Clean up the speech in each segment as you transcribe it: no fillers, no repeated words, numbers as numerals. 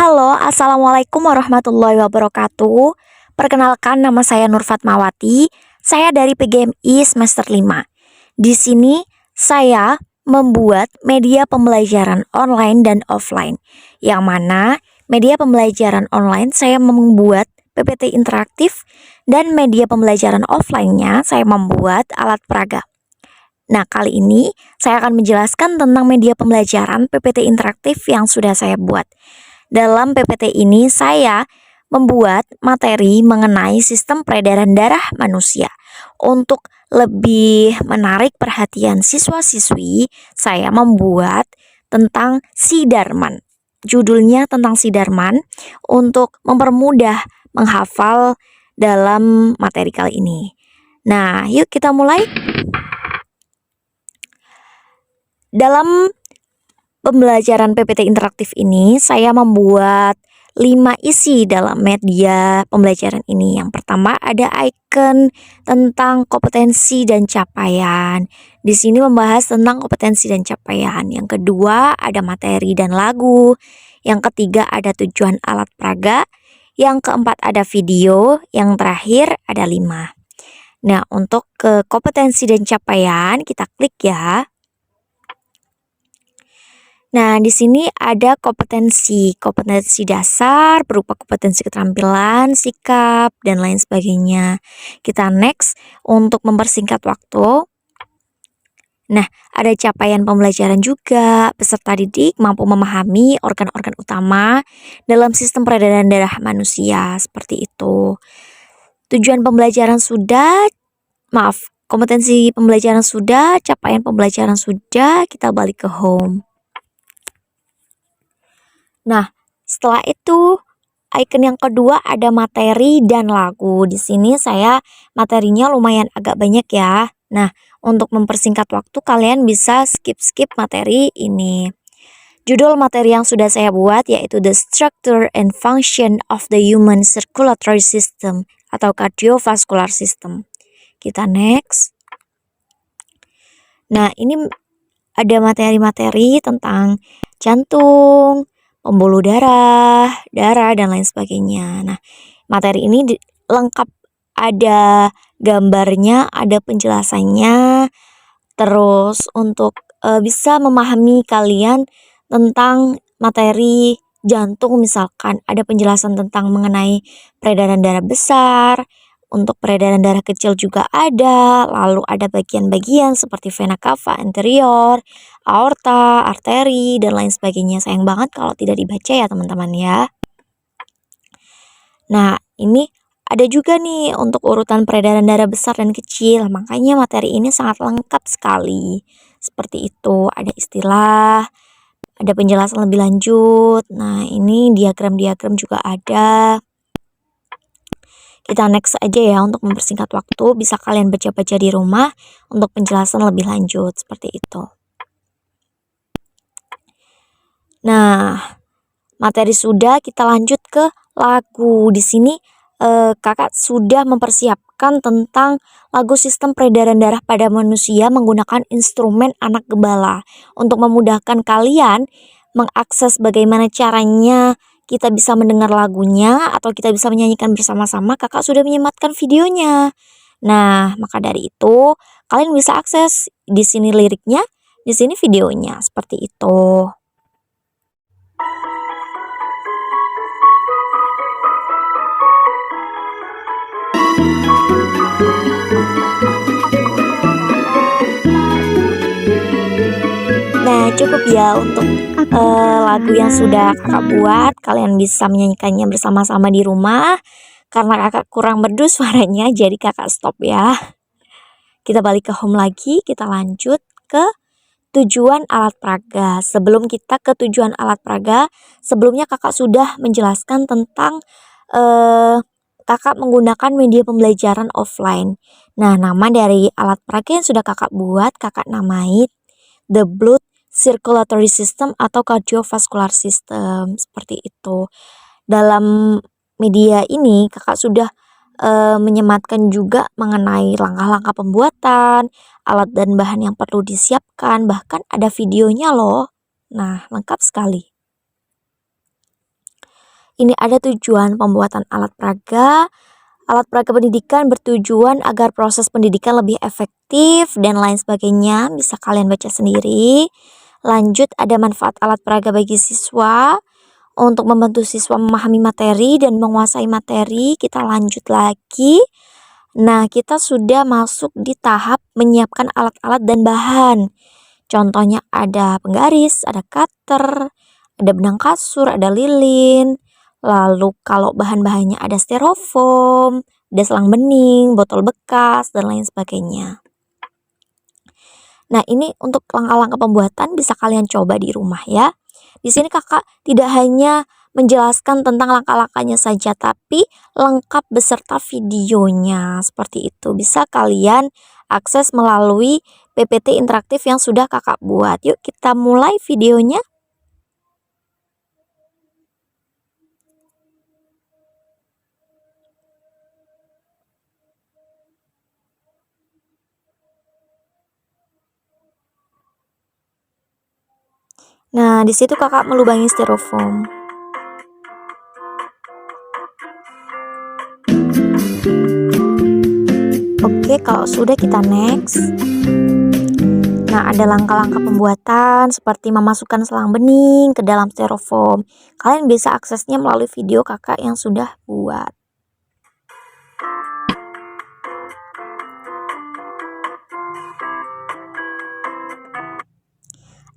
Halo, assalamualaikum warahmatullahi wabarakatuh. Perkenalkan, nama saya Nur Fatmawati. Saya dari PGMI semester 5. Di sini saya membuat media pembelajaran online dan offline. Yang mana media pembelajaran online saya membuat PPT interaktif dan media pembelajaran offline-nya saya membuat alat peraga. Nah, kali ini saya akan menjelaskan tentang media pembelajaran PPT interaktif yang sudah saya buat. Dalam PPT ini saya membuat materi mengenai sistem peredaran darah manusia. Untuk lebih menarik perhatian siswa-siswi, saya membuat tentang Sidarman. Judulnya tentang Sidarman untuk mempermudah menghafal dalam materi kali ini. Nah, yuk kita mulai. Dalam pembelajaran PPT interaktif ini, saya membuat 5 isi dalam media pembelajaran ini. Yang pertama ada icon tentang kompetensi dan capaian. Di sini membahas tentang kompetensi dan capaian. Yang kedua ada materi dan lagu. Yang ketiga ada tujuan alat peraga. Yang keempat ada video. Yang terakhir ada 5. Nah, untuk ke kompetensi dan capaian kita klik ya. Nah, di sini ada kompetensi dasar berupa kompetensi keterampilan, sikap, dan lain sebagainya. Kita next untuk mempersingkat waktu. Nah, ada capaian pembelajaran juga. Peserta didik mampu memahami organ-organ utama dalam sistem peredaran darah manusia, seperti itu. Tujuan pembelajaran sudah, kompetensi pembelajaran sudah, capaian pembelajaran sudah, kita balik ke home. Nah, setelah itu icon yang kedua ada materi dan lagu. Di sini saya materinya lumayan agak banyak ya. Nah, untuk mempersingkat waktu kalian bisa skip materi ini. Judul materi yang sudah saya buat yaitu The Structure and Function of the Human Circulatory System atau Cardiovascular System. Kita next. Nah, ini ada materi-materi tentang jantung, pembuluh darah, dan lain sebagainya. Nah, materi ini lengkap, ada gambarnya, ada penjelasannya. Terus untuk bisa memahami kalian tentang materi jantung, misalkan ada penjelasan tentang mengenai peredaran darah besar, untuk peredaran darah kecil juga ada, lalu ada bagian-bagian seperti vena cava anterior, aorta, arteri, dan lain sebagainya. Sayang banget kalau tidak dibaca ya teman-teman ya. Nah, ini ada juga nih untuk urutan peredaran darah besar dan kecil, makanya materi ini sangat lengkap sekali. Seperti itu, ada istilah, ada penjelasan lebih lanjut. Nah, ini diagram-diagram juga ada. Kita next aja ya untuk mempersingkat waktu, bisa kalian baca-baca di rumah untuk penjelasan lebih lanjut, seperti itu. Nah, materi sudah, kita lanjut ke lagu. Di sini kakak sudah mempersiapkan tentang lagu sistem peredaran darah pada manusia menggunakan instrumen anak gembala. Untuk memudahkan kalian mengakses bagaimana caranya kita bisa mendengar lagunya atau kita bisa menyanyikan bersama-sama, kakak sudah menyematkan videonya. Nah, maka dari itu kalian bisa akses di sini liriknya, di sini videonya, seperti itu. Nah, cukup ya untuk lagu yang sudah kakak buat. Kalian bisa menyanyikannya bersama-sama di rumah. Karena kakak kurang merdu suaranya, jadi kakak stop ya. Kita balik ke home lagi, kita lanjut ke tujuan alat peraga. Sebelum kita ke tujuan alat peraga, sebelumnya kakak sudah menjelaskan tentang kakak menggunakan media pembelajaran offline. Nah, nama dari alat peraga yang sudah kakak buat, kakak namai The Blood Circulatory System atau Cardiovascular System, seperti itu. Dalam media ini kakak sudah menyematkan juga mengenai langkah-langkah pembuatan, alat dan bahan yang perlu disiapkan, bahkan ada videonya loh. Nah, lengkap sekali. ini ada tujuan pembuatan alat peraga. Alat peraga pendidikan bertujuan agar proses pendidikan lebih efektif dan lain sebagainya. Bisa kalian baca sendiri. Lanjut, ada manfaat alat peraga bagi siswa. Untuk membantu siswa memahami materi dan menguasai materi, kita lanjut lagi. Nah, kita sudah masuk di tahap menyiapkan alat-alat dan bahan. Contohnya ada penggaris, ada cutter, ada benang kasur, ada lilin. Lalu kalau bahan-bahannya ada styrofoam, ada selang bening, botol bekas, dan lain sebagainya. Nah, ini untuk langkah-langkah pembuatan bisa kalian coba di rumah ya. Di sini kakak tidak hanya menjelaskan tentang langkah-langkahnya saja, tapi lengkap beserta videonya. Seperti itu. Bisa kalian akses melalui PPT interaktif yang sudah kakak buat. Yuk kita mulai videonya. Nah, di situ kakak melubangi styrofoam. Oke, kalau sudah kita next. Nah, ada langkah-langkah pembuatan seperti memasukkan selang bening ke dalam styrofoam. Kalian bisa aksesnya melalui video kakak yang sudah buat.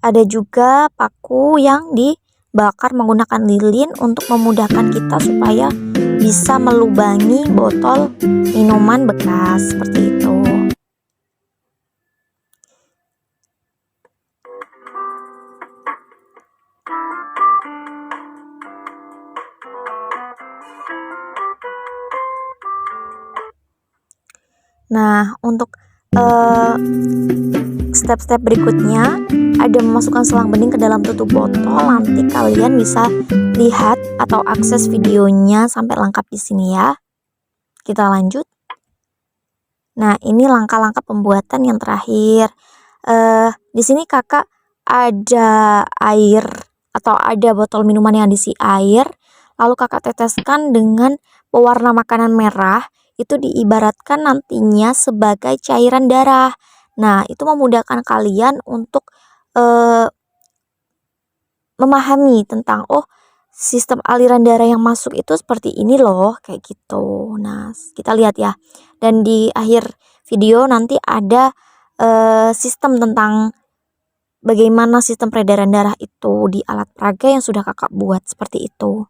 Ada juga paku yang dibakar menggunakan lilin untuk memudahkan kita supaya bisa melubangi botol minuman bekas seperti itu. Nah, untuk step-step berikutnya ada memasukkan selang bening ke dalam tutup botol. Nanti kalian bisa lihat atau akses videonya sampai lengkap di sini ya. Kita lanjut. Nah, ini langkah-langkah pembuatan yang terakhir. Di sini kakak ada air atau ada botol minuman yang diisi air, lalu kakak teteskan dengan pewarna makanan merah. Itu diibaratkan nantinya sebagai cairan darah. Nah, itu memudahkan kalian untuk memahami tentang sistem aliran darah yang masuk itu seperti ini loh, kayak gitu. Nah, kita lihat ya. Dan di akhir video nanti ada sistem tentang bagaimana sistem peredaran darah itu di alat peraga yang sudah kakak buat seperti itu.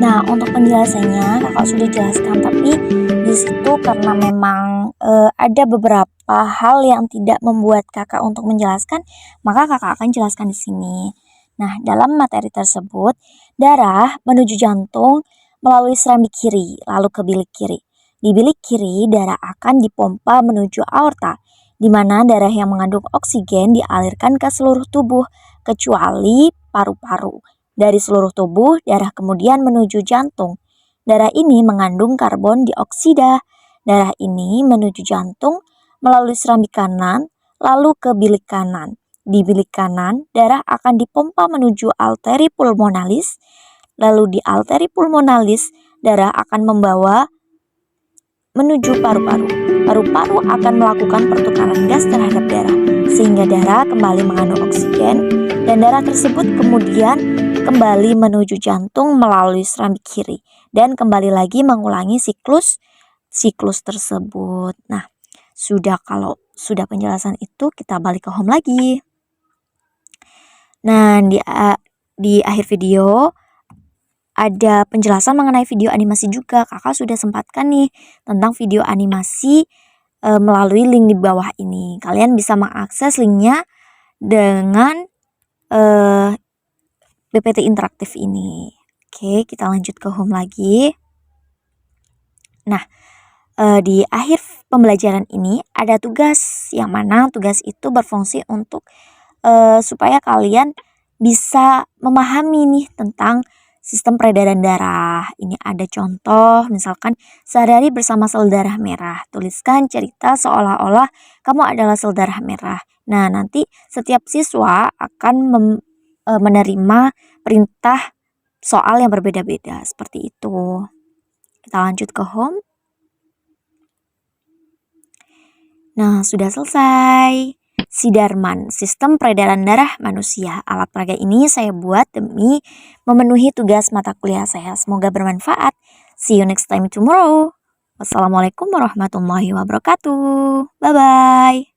Nah, untuk penjelasannya kakak sudah jelaskan, tapi di situ karena memang ada beberapa hal yang tidak membuat kakak untuk menjelaskan, maka kakak akan jelaskan di sini. Nah, dalam materi tersebut, darah menuju jantung melalui serambi kiri, lalu ke bilik kiri. Di bilik kiri, darah akan dipompa menuju aorta, di mana darah yang mengandung oksigen dialirkan ke seluruh tubuh, kecuali paru-paru. Dari seluruh tubuh, darah kemudian menuju jantung. Darah ini mengandung karbon dioksida. Darah ini menuju jantung melalui serambi kanan, lalu ke bilik kanan. Di bilik kanan, darah akan dipompa menuju arteri pulmonalis. Lalu di arteri pulmonalis, darah akan membawa menuju paru-paru. Paru-paru akan melakukan pertukaran gas terhadap darah, sehingga darah kembali mengandung oksigen, dan darah tersebut kemudian kembali menuju jantung melalui serambi kiri, dan kembali lagi mengulangi siklus tersebut. Nah, kalau sudah penjelasan itu, kita balik ke home lagi. Nah, di akhir video ada penjelasan mengenai video animasi juga. Kakak sudah sempatkan nih tentang video animasi melalui link di bawah ini. Kalian bisa mengakses linknya dengan PPT interaktif ini. Oke, kita lanjut ke home lagi. Nah, di akhir pembelajaran ini ada tugas, yang mana tugas itu berfungsi untuk supaya kalian bisa memahami nih tentang sistem peredaran darah. Ini ada contoh, misalkan sehari-hari bersama sel darah merah. Tuliskan cerita seolah-olah kamu adalah sel darah merah. Nah, nanti setiap siswa akan menerima perintah soal yang berbeda-beda seperti itu. Kita lanjut ke home. Nah, sudah selesai. Sidarman, sistem peredaran darah manusia. Alat peraga ini saya buat demi memenuhi tugas mata kuliah saya. Semoga bermanfaat. See you next time tomorrow. Wassalamualaikum warahmatullahi wabarakatuh. Bye-bye.